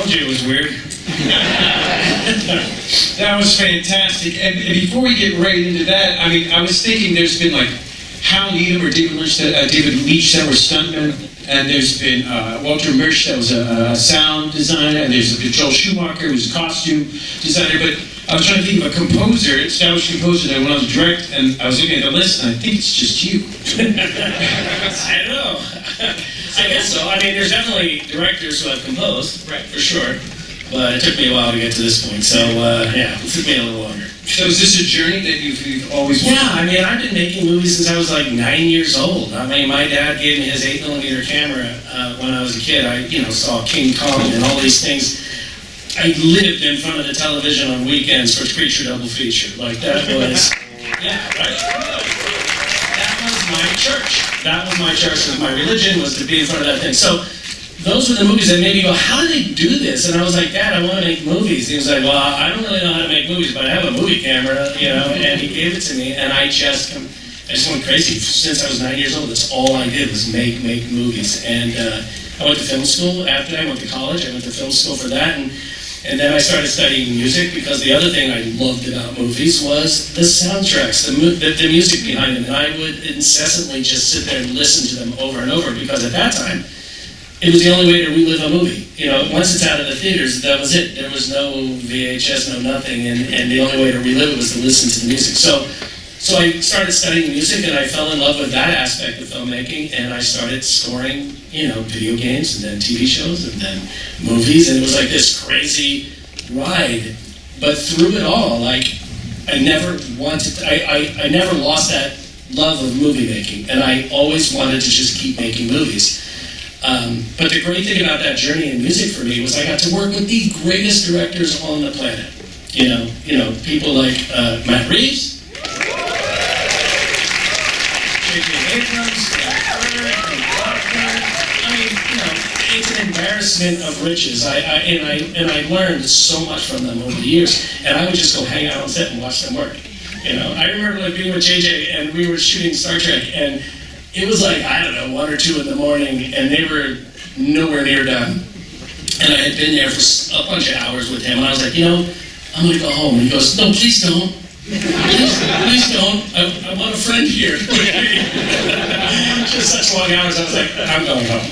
told you it was weird. That was fantastic. And before we get right into that, I mean, I was thinking there's been like Hal Needham or David Leach that were stuntmen, and there's been Walter Murch that was a sound designer, and there's Joel Schumacher who's a costume designer. But I was trying to think of a composer, established composer that went on to direct, and I was looking at the list, and I think it's just you. I don't know. I guess so. I mean, there's definitely directors who have composed, right, for sure. But it took me a while to get to this point, so yeah, it took me a little longer. So is this a journey that you've always wanted? Yeah, I mean, I've been making movies since I was like 9 years old. I mean, my dad gave me his 8mm camera when I was a kid. I, saw King Kong and all these things. I lived in front of the television on weekends for Creature Double Feature. Like, that was, yeah, right? That was my church. That was my church, and my religion was to be in front of that thing. So those were the movies that made me go, how do they do this? And I was like, Dad, I want to make movies. He was like, well, I don't really know how to make movies, but I have a movie camera, and he gave it to me, and I just went crazy. Since I was 9 years old, that's all I did was make movies. And I went to film school after that. I went to college. I went to film school for that, and then I started studying music, because the other thing I loved about movies was the soundtracks, the music behind them. And I would incessantly just sit there and listen to them over and over, because at that time, it was the only way to relive a movie. Once it's out of the theaters, that was it. There was no VHS, no nothing, and the only way to relive it was to listen to the music. So I started studying music, and I fell in love with that aspect of filmmaking, and I started scoring, video games, and then TV shows, and then movies, and it was like this crazy ride. But through it all, like, I never lost that love of movie making, and I always wanted to just keep making movies. But the great thing about that journey in music for me was I got to work with the greatest directors on the planet. People like Matt Reeves, J.J. Abrams, it's an embarrassment of riches. I learned so much from them over the years, and I would just go hang out on set and watch them work. I remember being with JJ, and we were shooting Star Trek, and it was like, I don't know, 1 or 2 in the morning, and they were nowhere near done. And I had been there for a bunch of hours with him, and I was like, I'm going to go home. And he goes, no, please don't. Please don't. I want a friend here. Just such long hours, I was like, I'm going home.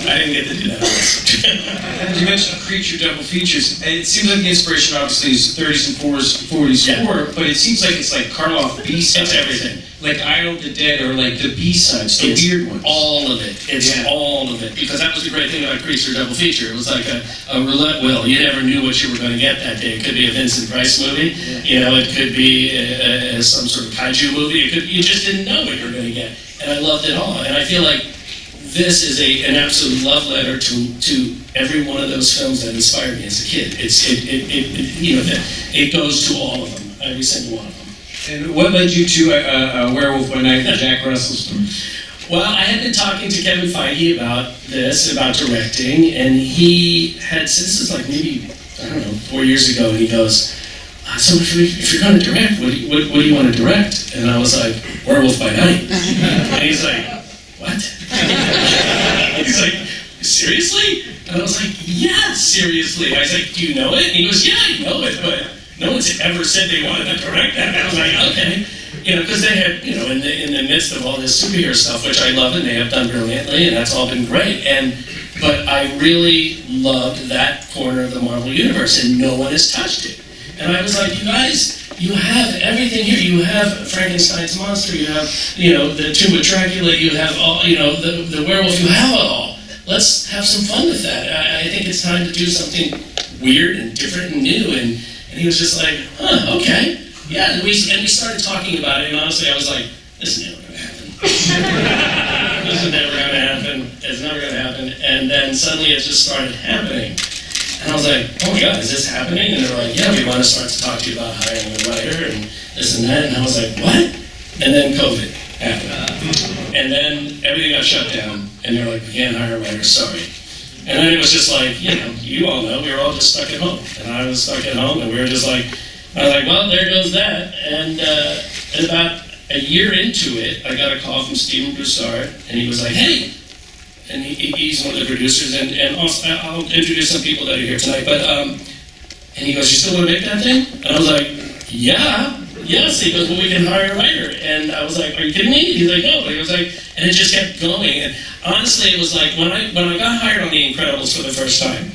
I didn't get to do that. And you mentioned Creature Double Features. It seems like the inspiration obviously is 30s and 40s Yeah. horror, but it seems like it's like Karloff B-sides. It's everything. Like Isle of the Dead, or like the B-sides, the weird ones. All of it. It's all of it. Because that was the great thing about Creature Double Feature. It was like a roulette wheel. You never knew what you were going to get that day. It could be a Vincent Price movie. It could be some sort of kaiju movie. You just didn't know what you were going to get. And I loved it all. And I feel like this is an absolute love letter to every one of those films that inspired me as a kid. It goes to all of them, every single one of them. And what led you to Werewolf by Night, the Jack Russell story? Well, I had been talking to Kevin Feige about directing, and he had, this is like maybe, 4 years ago, and he goes, so if you're going to direct, what do you want to direct? And I was like, Werewolf by Night. And he's like, what? He's like, seriously? And I was like, yeah, seriously. I was like, do you know it? And he goes, yeah, I know it, but no one's ever said they wanted to direct that. And I was like, okay. Because they had, in the midst of all this superhero stuff, which I love and they have done brilliantly, and that's all been great. But I really loved that corner of the Marvel Universe, and no one has touched it. And I was like, you guys, you have everything here. You have Frankenstein's monster. You have, the Tomb of Dracula. You have all, the werewolf. You have it all. Let's have some fun with that. I think it's time to do something weird and different and new. And he was just like, okay. Yeah, and we started talking about it, and honestly, I was like, this is never going to happen. This is never going to happen. It's never going to happen. And then suddenly it just started happening. And I was like, oh my God, is this happening? And they were like, yeah, we want to start to talk to you about hiring a writer and this and that. And I was like, what? And then COVID happened. And then everything got shut down. And they're like, we can't hire a writer, sorry. And then it was just like, you all know, we were all just stuck at home. And I was stuck at home, and we were just like, I was like, well, there goes that. And about a year into it, I got a call from Stephen Broussard, and he was like, hey, and he's one of the producers, and also, I'll introduce some people that are here tonight, but, and he goes, you still want to make that thing? And I was like, yeah, yes. He goes, well, we can hire a writer. And I was like, are you kidding me? He's like, no. He was like, and it just kept going. And honestly, it was like, when I got hired on The Incredibles for the first time,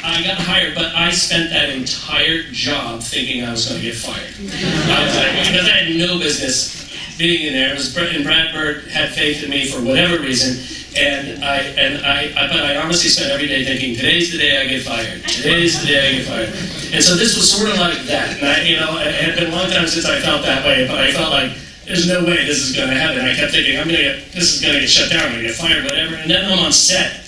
I got hired, but I spent that entire job thinking I was going to get fired. I was like, because I had no business being in there. And Brad Bird had faith in me for whatever reason. But I honestly spent every day thinking, today's the day I get fired. Today's the day I get fired. And so this was sort of like that. And it had been a long time since I felt that way, but I felt like, there's no way this is going to happen. I kept thinking, this is going to get shut down, I'm going to get fired, whatever. And then I'm on set.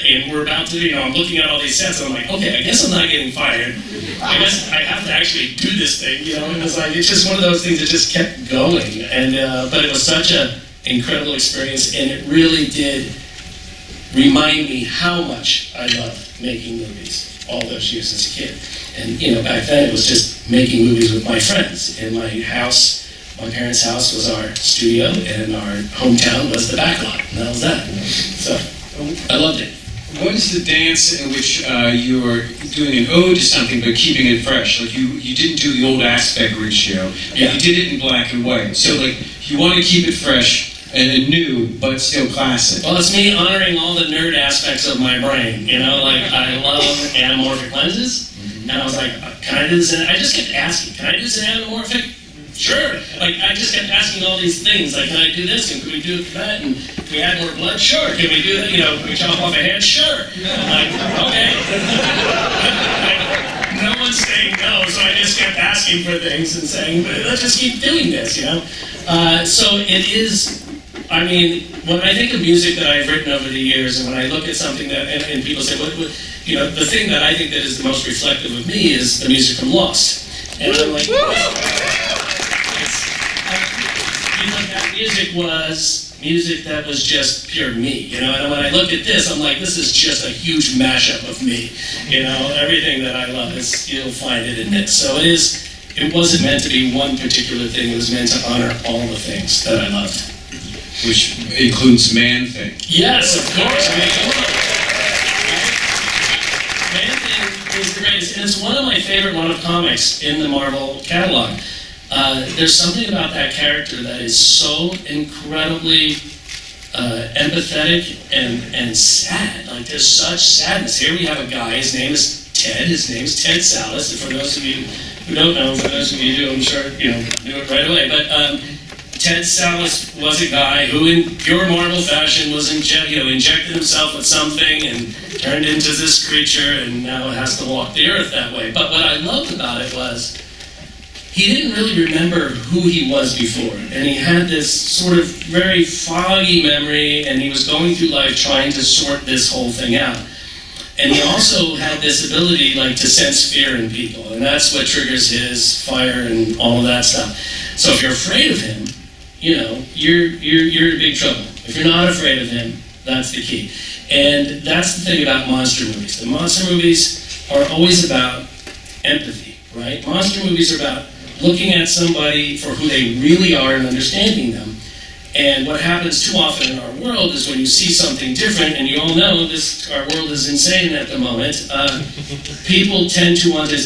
And we're about to, I'm looking at all these sets, and I'm like, okay, I guess I'm not getting fired. I guess I have to actually do this thing, And it was like, it's just one of those things that just kept going. And but it was such an incredible experience, and it really did remind me how much I loved making movies all those years as a kid. And back then it was just making movies with my friends. In my house, my parents' house was our studio, and our hometown was the back lot, and that was that. So I loved it. What is the dance in which you're doing an ode to something but keeping it fresh? Like you didn't do the old aspect ratio, and you did it in black and white. So like you want to keep it fresh and new, but still classic. Well, it's me honoring all the nerd aspects of my brain. Like I love anamorphic lenses, and I was like, can I do this? And I just kept asking, can I do this in anamorphic? Sure. Like I just kept asking all these things. Like, can I do this? And can we do that? And can we add more blood? Sure. Can we do that? Can we chop off a head? Sure. Like, okay. No one's saying no, so I just kept asking for things and saying, let's just keep doing this, So it is. I mean, when I think of music that I've written over the years, and when I look at something that, and people say, what, the thing that I think that is the most reflective of me is the music from Lost. And I'm like, that music was music that was just pure me, And when I look at this, I'm like, this is just a huge mashup of me, Everything that I love you'll find it in this. So it wasn't meant to be one particular thing. It was meant to honor all the things that I loved. Which includes Man-Thing. Yes, of course. Man-Thing is the greatest, and it's one of my favorite run of comics in the Marvel catalog. There's something about that character that is so incredibly empathetic and sad. Like there's such sadness. Here we have a guy, his name is Ted. His name's Ted Salas. And for those of you who don't know, for those of you who do, I'm sure knew it right away. But Ted Salas was a guy who, in pure Marvel fashion, was injected himself with something and turned into this creature, and now has to walk the earth that way. But what I loved about it was he didn't really remember who he was before, and he had this sort of very foggy memory, and he was going through life trying to sort this whole thing out. And he also had this ability, to sense fear in people, and that's what triggers his fire and all of that stuff. So if you're afraid of him, you're in big trouble. If you're not afraid of him, that's the key. And that's the thing about monster movies. The monster movies are always about empathy, right? Monster movies are about looking at somebody for who they really are and understanding them. And what happens too often in our world is when you see something different, and you all know our world is insane at the moment, people tend to want to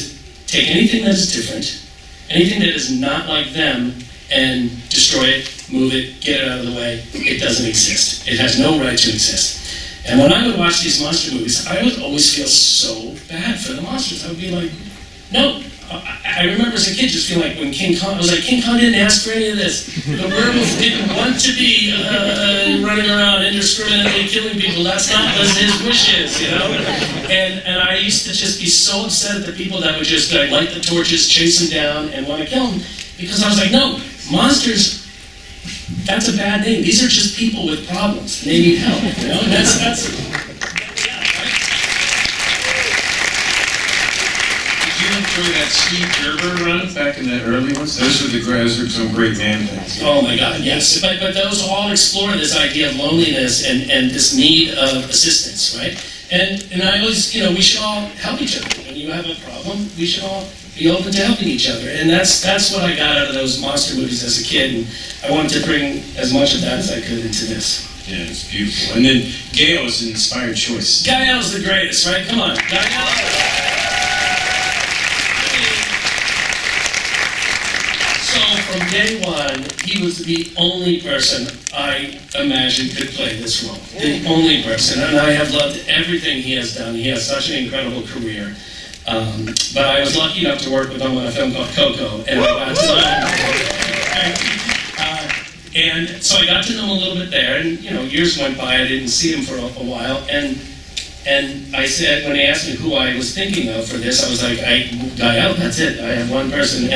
take anything that is different, anything that is not like them, and destroy it, move it, get it out of the way. It doesn't exist. It has no right to exist. And when I would watch these monster movies, I would always feel so bad for the monsters. I would be like, no. I remember as a kid just feeling like when King Kong, I was like, King Kong didn't ask for any of this. The werewolf didn't want to be running around indiscriminately killing people. That's not what his wishes, And I used to just be so upset at the people that would just light the torches, chase him down, and want to kill him. Because I was like, no, monsters, that's a bad name. These are just people with problems. They need help, And that's yeah, right? Did you enjoy that Steve Gerber run back in the early ones? Those were some great Man-Things. Oh my God, yes. But those all explore this idea of loneliness and this need of assistance, right? And I always, we should all help each other. When you have a problem, we should all be open to helping each other. And that's what I got out of those monster movies as a kid, and I wanted to bring as much of that as I could into this. Yeah, it's beautiful. And then Gail is an inspired choice. Gael's the greatest, right? Come on, Gael. So from day one, he was the only person I imagined could play this role. The only person. And I have loved everything he has done. He has such an incredible career. But I was lucky enough to work with him on a film called Coco. And I got to and so I got to know him a little bit there. And, you know, years went by. I didn't see him for a while. And I said, when he asked me who I was thinking of for this, I was like, Gael, that's it. I have one person.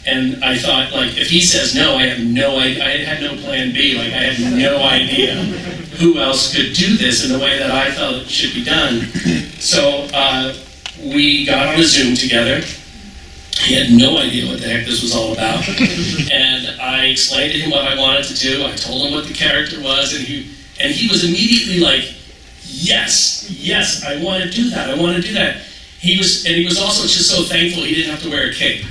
And I thought, like, if he says no, I had no plan B. Like, I had no idea who else could do this in the way that I felt it should be done. So we got on a Zoom together. He had no idea what the heck this was all about. And I explained to him what I wanted to do. I told him what the character was, and he was immediately like, yes, I want to do that. I want to do that. He was also just so thankful he didn't have to wear a cape,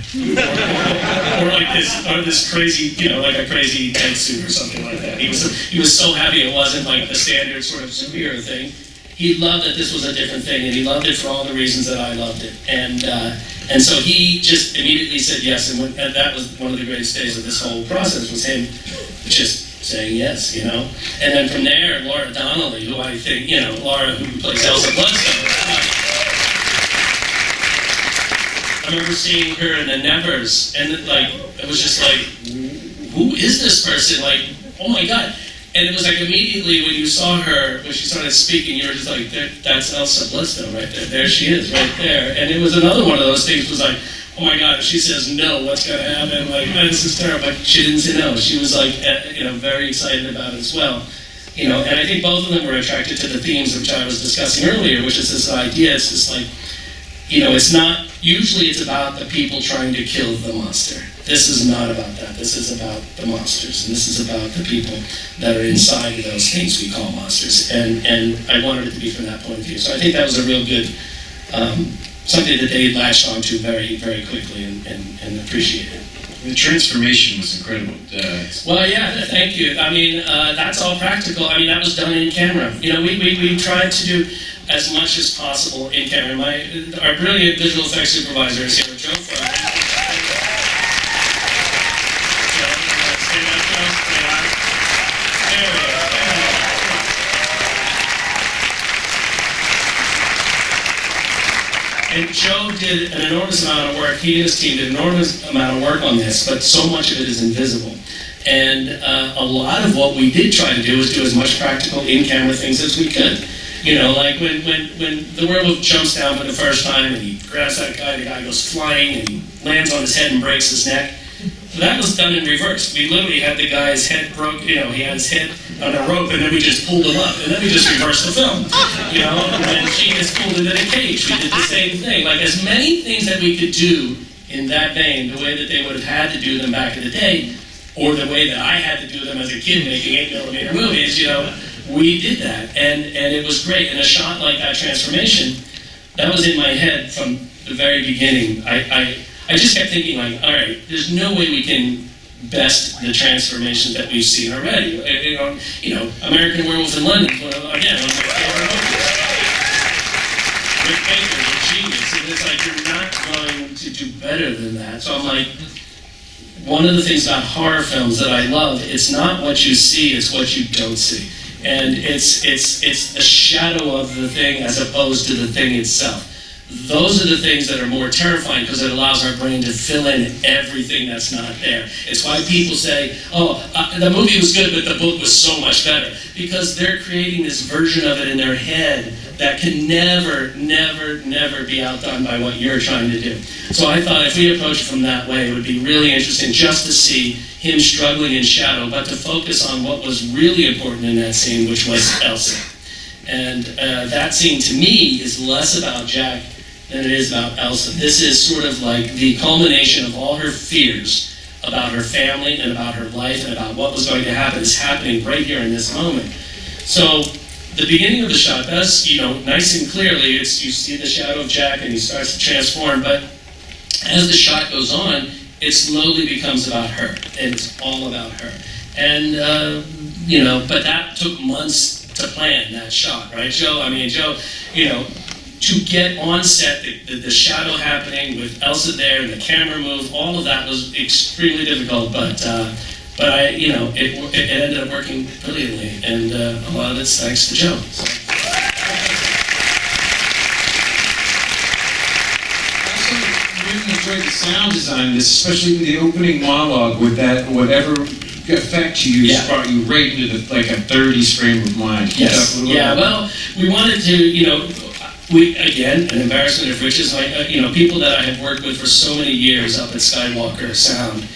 or this crazy, you know, like a crazy head suit or something like that. He was so happy it wasn't like the standard sort of superhero thing. He loved that this was a different thing, and he loved it for all the reasons that I loved it. And so he just immediately said yes, and that was one of the greatest days of this whole process, was him just saying yes, you know. And then from there, Laura Donnelly, who I think, you know, Laura, who plays Elsa Bloodstone. I remember seeing her in the Nevers, and like, it was just like, who is this person? Like, oh my God. And it was like immediately when you saw her, when she started speaking, you were just like, that's Elsa Bloodstone right there. There she is, right there. And it was another one of those things, was like, oh my God, if she says no, what's going to happen? Like, oh, this is terrible. But she didn't say no. She was like, you know, very excited about it as well. You know, and I think both of them were attracted to the themes which I was discussing earlier, which is this idea. It's just like, you know, it's not, usually it's about the people trying to kill the monster. This is not about that. This is about the monsters, and this is about the people that are inside of those things we call monsters. And I wanted it to be from that point of view. So I think that was a real good, something that they latched onto very, very quickly and appreciated. The transformation was incredible. Well, yeah, thank you. I mean, that's all practical. I mean, that was done in camera. You know, we tried to do as much as possible in camera. Our brilliant visual effects supervisor is here, Joe Fry. And Joe did an enormous amount of work. He and his team did an enormous amount of work on this, but so much of it is invisible. And a lot of what we did try to do was do as much practical in-camera things as we could. You know, like when the werewolf jumps down for the first time and he grabs that guy, the guy goes flying and he lands on his head and breaks his neck. That was done in reverse. We literally had the guy's head broke, you know, he had his head on a rope, and then we just pulled him up, and then we just reversed the film. You know, and then she just pulled him in a cage. We did the same thing. Like, as many things that we could do in that vein, the way that they would have had to do them back in the day, or the way that I had to do them as a kid making 8mm movies, you know, we did that, and it was great. And a shot like that transformation, that was in my head from the very beginning. I just kept thinking, like, all right, there's no way we can best the transformations that we've seen already. You know, American Werewolf in London, again, one of my favorite movies. Rick Baker's a genius, and it's like, you're not going to do better than that. So I'm like, one of the things about horror films that I love, it's not what you see, it's what you don't see. And it's a shadow of the thing as opposed to the thing itself. Those are the things that are more terrifying, because it allows our brain to fill in everything that's not there. It's why people say, oh, the movie was good, but the book was so much better. Because they're creating this version of it in their head that can never, never, never be outdone by what you're trying to do. So I thought if we approach it from that way, it would be really interesting just to see him struggling in shadow, but to focus on what was really important in that scene, which was Elsa. And that scene, to me, is less about Jack than it is about Elsa. This is sort of like the culmination of all her fears about her family and about her life and about what was going to happen is happening right here in this moment. So the beginning of the shot does, you know, nice and clearly, you see the shadow of Jack and he starts to transform, but as the shot goes on, it slowly becomes about her, and it's all about her. And, but that took months to plan, that shot, right, Joe? I mean, Joe, to get on set, the shadow happening with Elsa there and the camera move, all of that was extremely difficult, but it ended up working brilliantly, and a lot of it's thanks to Joe. So. I really enjoyed the sound design of this, especially with the opening monologue with that, whatever effect you used brought you right into like a 30s frame of mind. Yes. Yeah, well, we wanted to, we, again, an embarrassment of riches, people that I have worked with for so many years up at Skywalker Sound,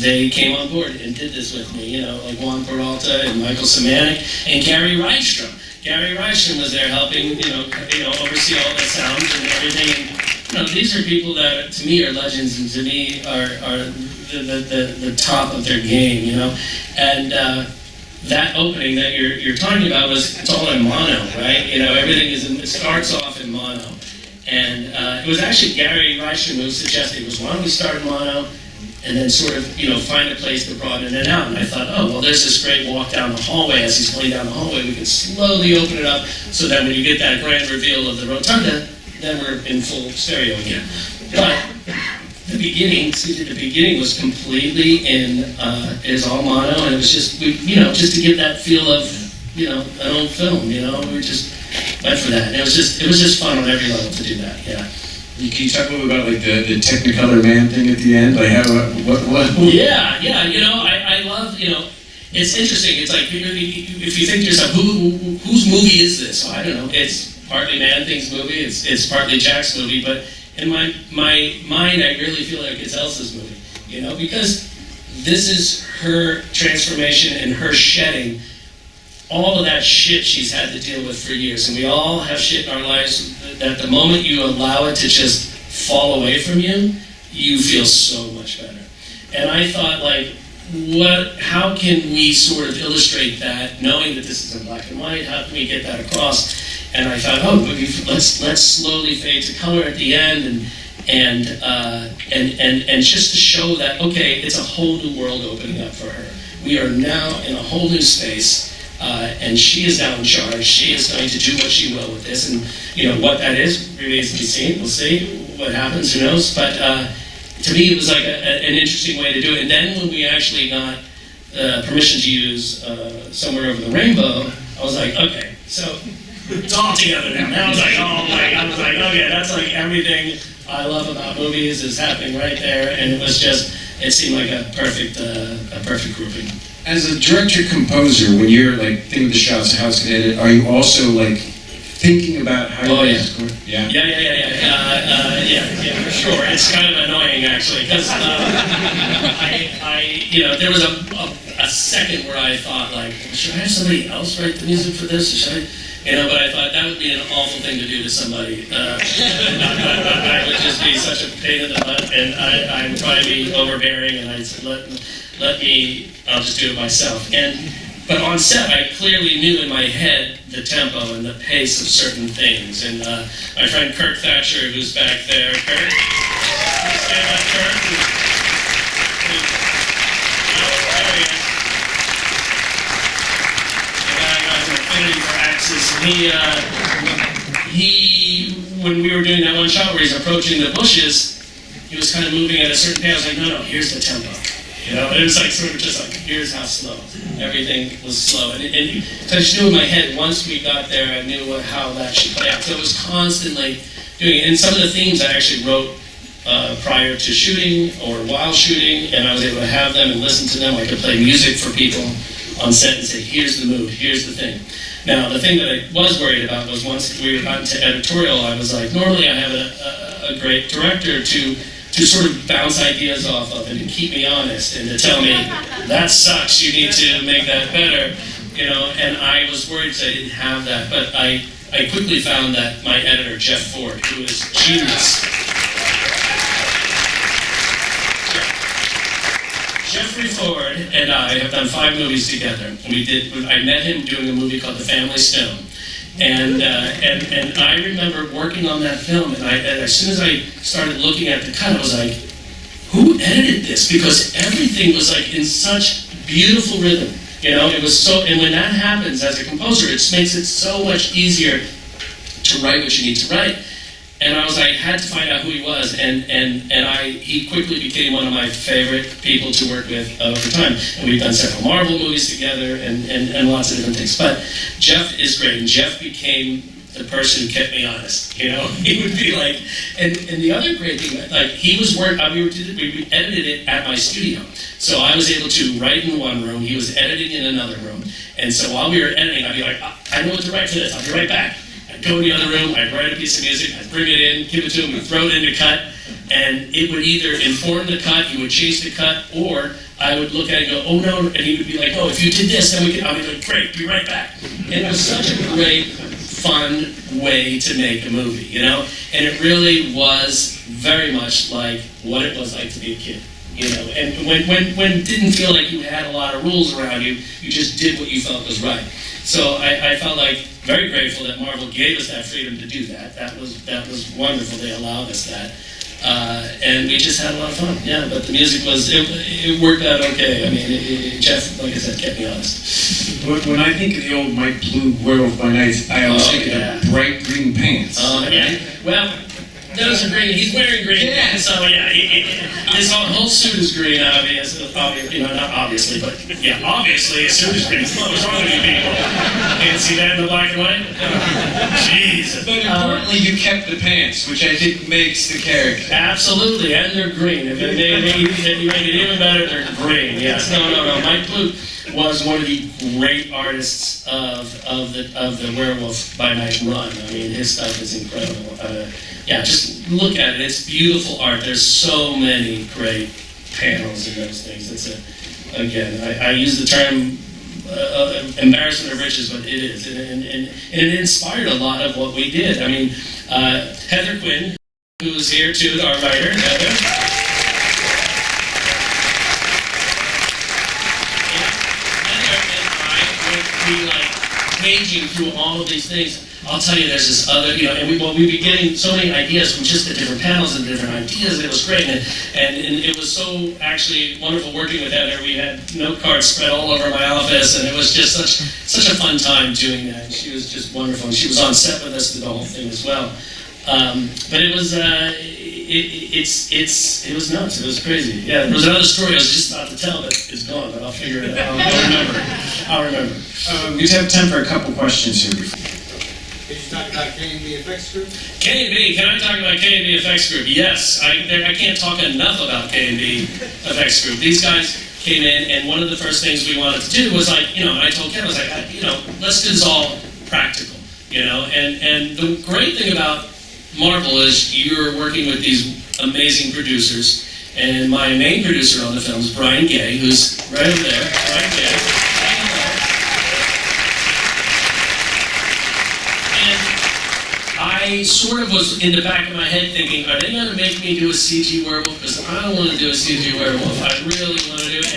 they came on board and did this with me, like Juan Peralta and Michael Samanek and Gary Rydstrom. Gary Rydstrom was there helping, oversee all the sounds and everything. And, these are people that, to me, are legends, and to me are the top of their game, And that opening that you're talking about it's all in mono, right? Everything it starts off in mono. And it was actually Gary Rydstrom who suggested, why don't we start in mono and then sort of, find a place to broaden it out. And I thought, there's this great walk down the hallway. As he's going down the hallway, we can slowly open it up so that when you get that grand reveal of the rotunda, then we're in full stereo again. But the beginning was completely is all mono, and it was just, just to give that feel of, an old film, we just went for that. And it was just fun on every level to do that, yeah. Can you talk a little about like the Technicolor man thing at the end? Like how what? Yeah. I love it's interesting. It's like if you think to yourself, whose movie is this? Well, I don't know. It's partly Man Thing's movie. It's partly Jack's movie. But in my mind, I really feel like it's Elsa's movie. Because this is her transformation and her shedding all of that shit she's had to deal with for years. And we all have shit in our lives that the moment you allow it to just fall away from you, you feel so much better. And I thought, how can we sort of illustrate that, knowing that this is in black and white? How can we get that across? And I thought, let's slowly fade to color at the end, and just to show that, okay, it's a whole new world opening up for her. We are now in a whole new space. And she is now in charge. She is going to do what she will with this, and what that is remains to be seen. We'll see what happens. Who knows? But to me, it was like an interesting way to do it. And then when we actually got permission to use Somewhere Over the Rainbow, I was like, okay, so it's all together now. Now I was like, okay, that's like everything I love about movies is happening right there, and it seemed like a perfect grouping. As a director-composer, when you're like thinking of the shots and how it's going to edit, are you also like thinking about how you're going to score? Yeah, for sure. It's kind of annoying actually, because there was a second where I thought should I have somebody else write the music for this? Or should I? But I thought that would be an awful thing to do to somebody. I would just be such a pain in the butt, and I would probably be overbearing, and I'd say, I'll just do it myself. But on set, I clearly knew in my head the tempo and the pace of certain things. And my friend Kirk Thatcher, who's back there, Kirk, please stand up, Kirk. There he is. The guy who has an affinity for axes. He, when we were doing that one shot where he's approaching the bushes, he was kind of moving at a certain pace. I was like, no, here's the tempo. It was like sort of just like, here's how slow. Everything was slow. And so I just knew in my head, once we got there, I knew how that should play out. So it was constantly doing it. And some of the themes I actually wrote prior to shooting or while shooting, and I was able to have them and listen to them. I could play music for people on set and say, here's the mood, here's the thing. Now, the thing that I was worried about was once we got into editorial, I was like, normally I have a great director to sort of bounce ideas off of and to keep me honest and to tell me, that sucks, you need to make that better, and I was worried because I didn't have that, but I quickly found that my editor, Jeff Ford, who is genius. Jeffrey Ford and I have done 5 movies together. I met him doing a movie called The Family Stone. And I remember working on that film, and as soon as I started looking at the cut, I was like, who edited this? Because everything was like in such beautiful rhythm. You know, it was so, and when that happens as a composer, it makes it so much easier to write what you need to write. And I was like, had to find out who he was, and he quickly became one of my favorite people to work with over time. And we've done several Marvel movies together and lots of different things. But Jeff is great, and Jeff became the person who kept me honest. You know, he would be like, and the other great thing, like he was we edited it at my studio. So I was able to write in one room, he was editing in another room. And so while we were editing, I'd be like, I know what to write for this, I'll be right back. I'd go in the other room, I'd write a piece of music, I'd bring it in, give it to him, we'd throw it in the cut, and it would either inform the cut, he would change the cut, or I would look at it and go, oh no, and he would be like, oh, if you did this, then we could, I'd be like, great, be right back. And it was such a great, fun way to make a movie, you know? And it really was very much like what it was like to be a kid. You know, and when it didn't feel like you had a lot of rules around you, you just did what you felt was right. So I felt like very grateful that Marvel gave us that freedom to do that. That was wonderful. They allowed us that, and we just had a lot of fun. Yeah, but the music it worked out okay. I mean, Jeff, like I said, kept me honest. When I think of the old Mike Blue Werewolf by Night, I always think of bright green pants. Yeah. Well. Those are green. He's wearing green. Yeah. So yeah, his whole suit is green. Obviously, you know, not obviously, but yeah, obviously his suit is green. What's wrong with you people? Can't see that in the black and white? Jesus. But importantly, you kept the pants, which I think makes the character. Absolutely, and they're green. If you make it even better, they're green. Yes. No. Mike Blue was one of the great artists of the Werewolf by Night run. I mean, his stuff is incredible. Yeah, just look at it. It's beautiful art. There's so many great panels in those things. Again, I use the term embarrassment of riches, but it is. And it inspired a lot of what we did. I mean, Heather Quinn, who's here too, our writer, Heather. Be like paging through all of these things. I'll tell you, there's this other, you know, and we'd be getting so many ideas from just the different panels and different ideas, and it was great. And it was so actually wonderful working with Heather. We had note cards spread all over my office, and it was just such a fun time doing that. And she was just wonderful. And she was on set with us through the whole thing as well. But it was it was nuts. It was crazy. Yeah, there was another story I was just about to tell, but it's gone. But I'll figure it out. I'll remember. We just have time for a couple questions here. Can you talk about K&B Effects Group? K&B, can I talk about K&B Effects Group? Yes, I can't talk enough about K&B Effects Group. These guys came in, and one of the first things we wanted to do was like, you know, I told Ken, I was like, you know, let's do this all practical, you know, and the great thing about Marvel is you're working with these amazing producers, and my main producer on the film is Brian Gay, who's right over there, Brian Gay. I sort of was in the back of my head thinking, are they going to make me do a CG werewolf? Because I don't want to do a CG werewolf. I really want to do it.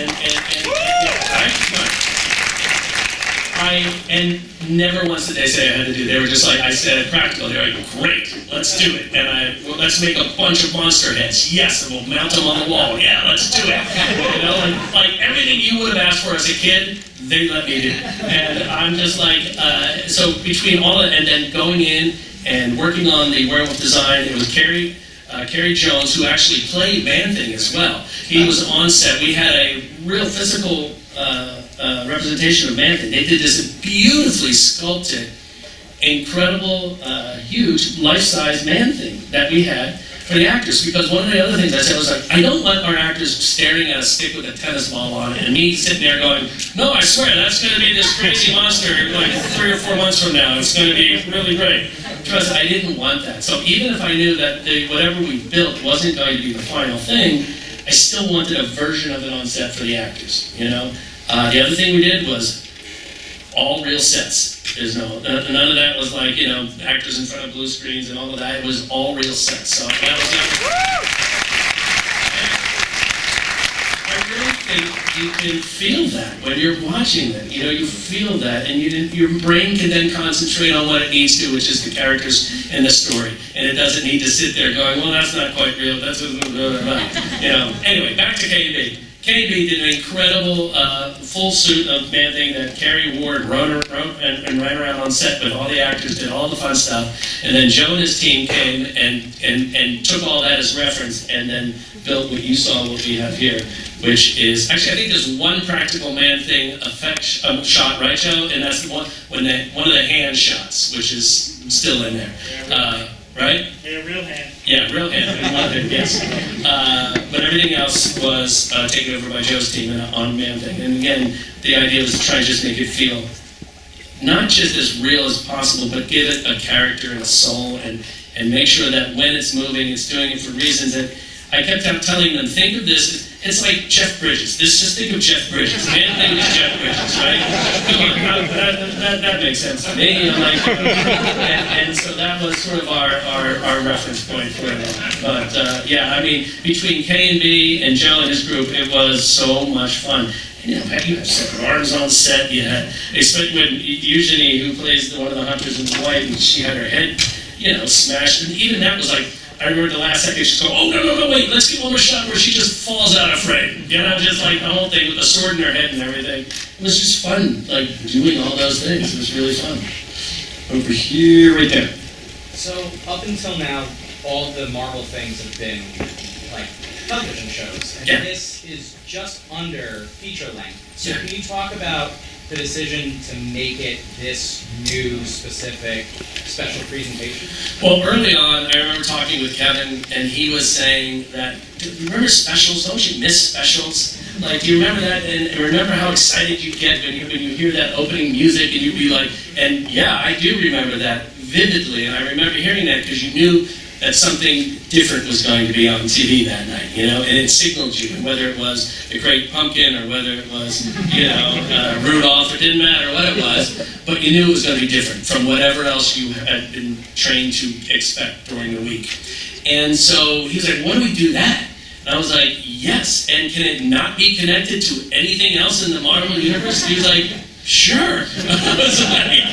And never once did they say I had to do it. They were just like, I said practical. They were like, great, let's do it. And let's make a bunch of monster heads. Yes, and we'll mount them on the wall. Yeah, let's do it. You know, like everything you would have asked for as a kid, they let me do. And I'm just like, so between all that and then going in and working on the werewolf design, it was Carrie Jones, who actually played Man-Thing as well. He was on set. We had a real physical representation of Man-Thing. They did this beautifully sculpted, incredible, huge, life-size Man-Thing that we had for the actors. Because one of the other things I said was like, I don't want our actors staring at a stick with a tennis ball on it, and me sitting there going, no, I swear, that's going to be this crazy monster like 3 or 4 months from now. It's going to be really great. Trust, I didn't want that. So even if I knew that whatever we built wasn't going to be the final thing, I still wanted a version of it on set for the actors, you know? The other thing we did was all real sets. There's none of that was like, you know, actors in front of blue screens and all of that. It was all real sets. So that was I really can feel that when you're watching it. You know, you feel that, and your brain can then concentrate on what it needs to, which is the characters and the story. And it doesn't need to sit there going, well, that's not quite real. That's you know. Anyway, back to K&B. K&B did an incredible full suit of Man-Thing that Carrie Ward wrote and ran around on set with all the actors, did all the fun stuff, and then Joe and his team came and took all that as reference and then built what you saw, what we have here, which is, actually I think there's one practical Man-Thing effect shot, right Joe? And that's the one, one of the hand shots, which is still in there. Right? Yeah, real hand. Yeah, real hand. One of them, yes. But everything else was taken over by Joe's team on Man-Thing. And again, the idea was to try and just make it feel not just as real as possible, but give it a character and a soul, and make sure that when it's moving, it's doing it for reasons that I kept telling them, think of this, it's like Jeff Bridges. Just think of Jeff Bridges. Man-Thing is Jeff Bridges, right? Come on, that makes sense to me. I'm like, and so that was sort of our reference point for that. But yeah, I mean, between K&B and Joe and his group, it was so much fun. And, you know, you have separate arms on set. You had, especially when Eugenie, who plays one of the hunters in white, and she had her head, you know, smashed. And even that was like, I remember the last second she's going, oh, no, wait, let's get one more shot where she just falls out of frame. You know, just like the whole thing with the sword in her head and everything. It was just fun, like, doing all those things. It was really fun. Over here, right there. So, up until now, all the Marvel things have been, like, television shows. And Yeah. this is just under feature length. So Yeah. can you talk about the decision to make it this new, specific, special presentation? Well, early on, I remember talking with Kevin, and he was saying that, remember specials? Don't you miss specials? Like, do you remember that? And remember how excited you get when you hear that opening music, and you'd be like, and yeah, I do remember that vividly, and I remember hearing that because you knew that something different was going to be on TV that night, you know, and it signaled you, and whether it was The Great Pumpkin or whether it was, you know, Rudolph, it didn't matter what it was, but you knew it was going to be different from whatever else you had been trained to expect during the week. And so he was like, what do we do that? And I was like, yes, and can it not be connected to anything else in the Marvel Universe? And he was like, sure. I was like,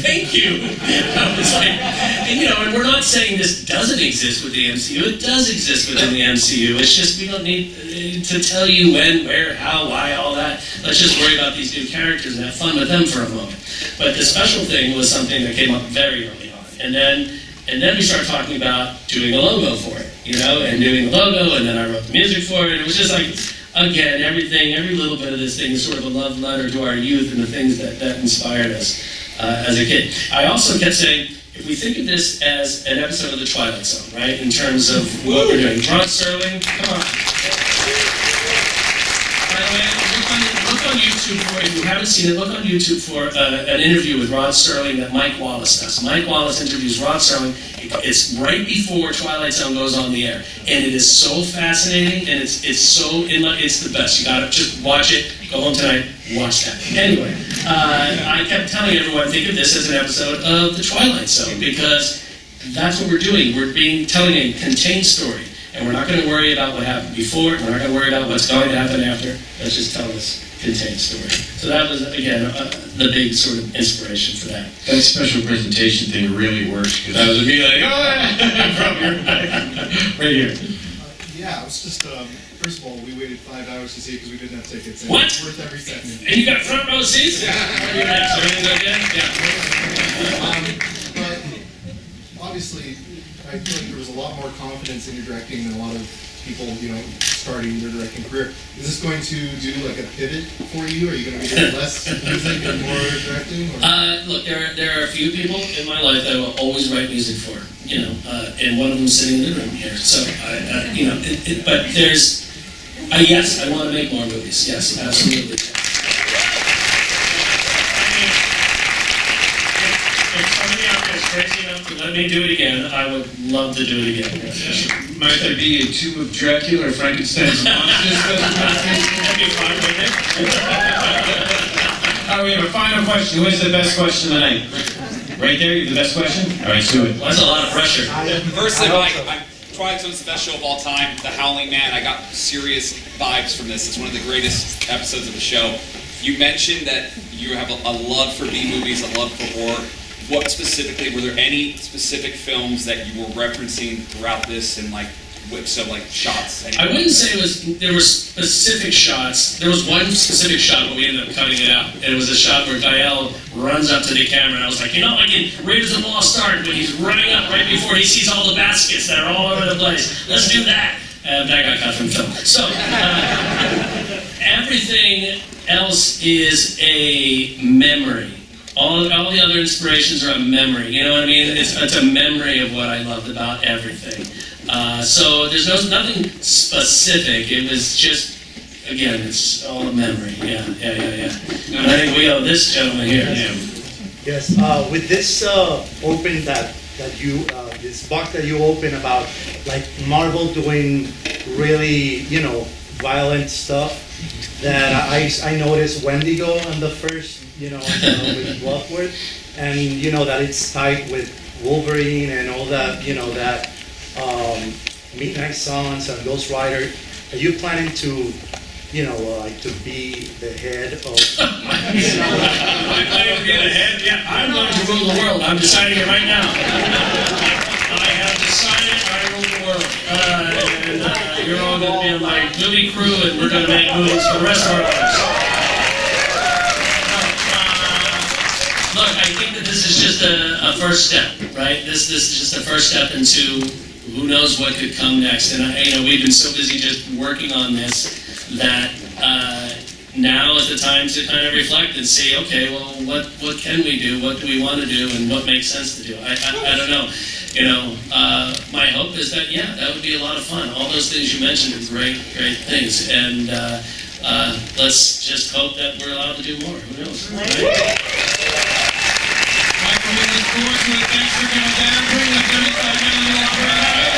thank you. I was like, and you know, and we're not saying this doesn't exist with the MCU. It does exist within the MCU. It's just we don't need to tell you when, where, how, why, all that. Let's just worry about these new characters and have fun with them for a moment. But the special thing was something that came up very early on. And then we started talking about doing a logo for it, you know, and doing the logo, and then I wrote the music for it. It was just like, again, everything, every little bit of this thing is sort of a love letter to our youth and the things that inspired us as a kid. I also kept saying, if we think of this as an episode of The Twilight Zone, right, in terms of what we're doing. Rod Serling, come on. By the way, look on YouTube for, if you haven't seen it, look on YouTube for an interview with Rod Serling that Mike Wallace does. Mike Wallace interviews Rod Serling. It's right before Twilight Zone goes on the air, and it is so fascinating, and it's the best. You gotta just watch it. Go home tonight, watch that. Anyway, I kept telling everyone, think of this as an episode of The Twilight Zone, because that's what we're doing. We're telling a contained story, and we're not going to worry about what happened before. We're not going to worry about what's going to happen after. Let's just tell this contained story. So that was, again, the big sort of inspiration for that. That special presentation thing really works, because I was me like, oh, from your back. Right here. Yeah, it was just, first of all, we waited 5 hours to see it because we didn't have tickets. And What? It's worth every second. And you got front row seats? Yeah. Everything's okay? Yeah. But obviously, I feel like there was a lot more confidence in your directing than a lot of people, you know, starting their directing career. Is this going to do like a pivot for you? Are you going to be doing less music and more directing? Or? Look, there are a few people in my life that I will always write music for, you know, and one of them is sitting in the room here. So, you know, but there's, yes, I want to make more movies. Yes, absolutely. If somebody out there is crazy enough to let me do it again, I would love to do it again. Might there be a Tomb of Dracula or Frankenstein's monsters? That'd be fine, wouldn't it? All right, we have a final question. Who has the best question tonight? Right there, you have the best question? All right, do it. That's a lot of pressure. Firstly, Mike, Twilight Zone special of all time, The Howling Man. I got serious vibes from this. It's one of the greatest episodes of the show. You mentioned that you have a love for B-movies, a love for horror. What specifically, were there any specific films that you were referencing throughout this and like whips of like shots? I wouldn't say there were specific shots. There was one specific shot, but we ended up cutting it out. And it was a shot where Gael runs up to the camera, and I was like, like in Raiders of the Lost Ark, when he's running up right before he sees all the baskets that are all over the place. Let's do that. That got cut from film. So, everything else is a memory. All the other inspirations are a memory. You know what I mean? It's a memory of what I loved about everything. So there's nothing specific. It was just, again, it's all a memory. Yeah. And I think we owe this gentleman here. Yes. With this open that you this box that you open about like Marvel doing really violent stuff, that I noticed Wendigo on the first with Bloodworth, and that it's tied with Wolverine and all that that Midnight Suns and Ghost Rider. Are you planning to like to be the head of? I'm planning to be the head. Yeah, I'm going to rule the world. I'm deciding it right now. I have decided I rule the world, and you're all going to be in my movie crew, and we're going to make movies for the rest of our lives. Look, I think that this is just a first step, right? This is just a first step into who knows what could come next. And we've been so busy just working on this that now is the time to kind of reflect and see, okay, well, what can we do? What do we want to do? And what makes sense to do? I don't know. My hope is that, that would be a lot of fun. All those things you mentioned are great things. And let's just hope that we're allowed to do more. Who knows? Right? Michael, we look forward to it. Thanks for coming down. Bring the 35 million.